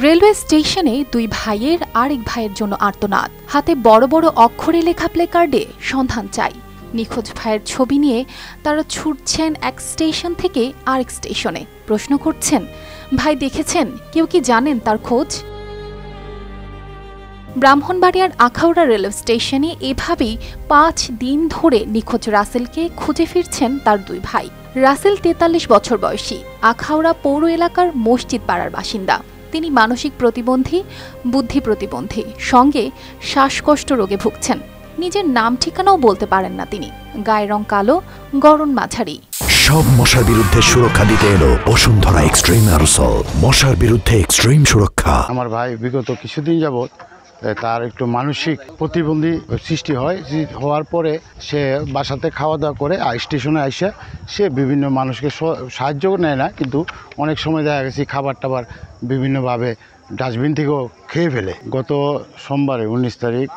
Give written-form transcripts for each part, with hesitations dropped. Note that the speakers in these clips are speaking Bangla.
রেলওয়ে স্টেশনে দুই ভাইয়ের আরেক ভাইয়ের জন্য আর্তনাদ। হাতে বড় বড় অক্ষরে লেখা প্লেকার্ডে সন্ধান চাই। নিখোঁজ ভাইয়ের ছবি নিয়ে তারা ছুটছেন এক স্টেশন থেকে আরেক স্টেশনে। প্রশ্ন করছেন, ভাই দেখেছেন? কেউ কি জানেন তার খোঁজ? ব্রাহ্মণবাড়িয়ার আখাউড়া রেলওয়ে স্টেশনে এভাবেই ৫ দিন ধরে নিখোঁজ রাসেলকে খুঁজে ফিরছেন তার দুই ভাই। রাসেল ৪৩ বছর বয়সী, আখাউড়া পৌর এলাকার মসজিদ পাড়ার বাসিন্দা। তিনি মানসিক প্রতিবন্ধী, বুদ্ধি প্রতিবন্ধী, সঙ্গে শ্বাসকষ্ট রোগে ভুগছেন। নিজের নাম ঠিকানাও বলতে পারেন না তিনি। গায়ের রং কালো, গড়ন মাঝারি। সব মশার বিরুদ্ধে সুরক্ষা দিতে এলো বসুন্ধরা এক্সট্রিম অ্যারোসল। মশার বিরুদ্ধে এক্সট্রিম সুরক্ষা। আমার ভাই বিগত কিছুদিন যাবৎ তার একটু মানসিক প্রতিবন্ধী সৃষ্টি হওয়ার পরে সে বাসাতে খাওয়া দাওয়া করে স্টেশনে এসে সে বিভিন্ন মানুষকে সাহায্য নেয় না, কিন্তু অনেক সময় দেখা গেছে খাবার টাবার বিভিন্নভাবে ডাস্টবিন থেকেও খেয়ে ফেলে। গত সোমবারে ১৯ তারিখ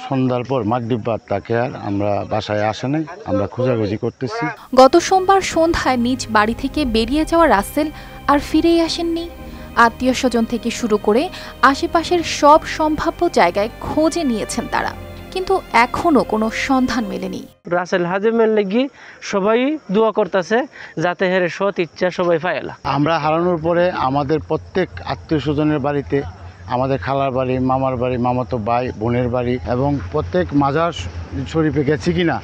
সন্ধ্যার পর মাগরিব তাকে আর আমরা বাসায় আসে নাই, আমরা খোঁজাখুঁজি করতেছি। গত সোমবার সন্ধ্যায় নিজ বাড়ি থেকে বেরিয়ে যাওয়া রাসেল আর ফিরেই আসেননি। আত্মীয় স্বজন থেকে শুরু করে আশেপাশের সব সম্ভাব্য জায়গায় খোঁজে নিয়েছেন তারা, কিন্তু এখনো কোনো সন্ধান মেলেনি। রাসেল হাজিমের লাগি সবাই দোয়া করতেছে যাতে হেরে সৎ ইচ্ছা সবাই পায়লা। আমরা হারানোর পরে আমাদের প্রত্যেক আত্মীয় স্বজনের বাড়িতে, আমাদের খালার বাড়ি, মামার বাড়ি, মামাতো ভাই বোনের বাড়ি এবং প্রত্যেক মাজার শরীফে গেছি কিনা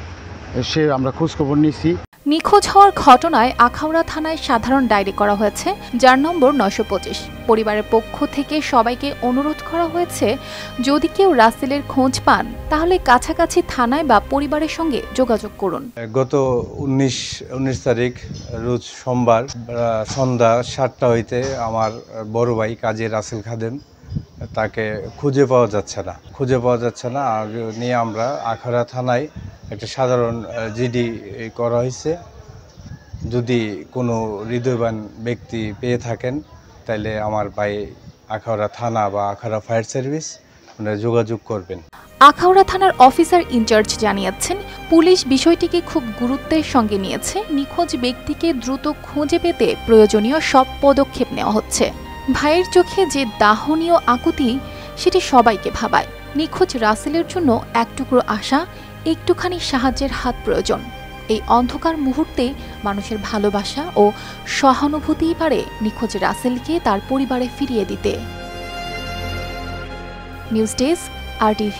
সে আমরা খোঁজখবর নিয়েছি। নিখোঁজ হওয়ার ঘটনায় আখাউড়া থানায় সাধারণ ডায়েরি করা হয়েছে, যার নম্বর ৯২৫। পরিবারের পক্ষ থেকে সবাইকে অনুরোধ করা হয়েছে, যদি কেউ রাসেলের খোঁজ পান তাহলে কাছাকাছি থানায় বা পরিবারের সঙ্গে যোগাযোগ করুন। গত ১৯ তারিখ রোজ সোমবার সন্ধ্যা ৭টা হইতে আমার বড় ভাই কাজী রাসেল খাদেম তাকে খুঁজে পাওয়া যাচ্ছে না। আর নিয়ে আমরা আখাউড়া থানায় একটা সাধারণ জিডি করা হয়েছে। যদি কোনো হৃদয়বান ব্যক্তি পেয়ে থাকেন তাহলে আমার ভাই আখাউড়া থানা বা আখাউড়া ফায়ার সার্ভিস যোগাযোগ করবেন। আখাউড়া থানার অফিসার ইনচার্জ জানিয়েছেন, পুলিশ বিষয়টিকে খুব গুরুত্বের সঙ্গে নিয়েছে। নিখোঁজ ব্যক্তিকে দ্রুত খুঁজে পেতে প্রয়োজনীয় সব পদক্ষেপ নেওয়া হচ্ছে। ভাইয়ের চোখে যে দাহনীয় আকুতি, সেটি সবাইকে ভাবায়। নিখোঁজ রাসেলের জন্য এক টুকরো আশা, একটুখানি সাহায্যের হাত প্রয়োজন। এই অন্ধকার মুহূর্তে মানুষের ভালোবাসা ও সহানুভূতিই পারে নিখোঁজ রাসেলকে তার পরিবারে ফিরিয়ে দিতে। News desk, RTV।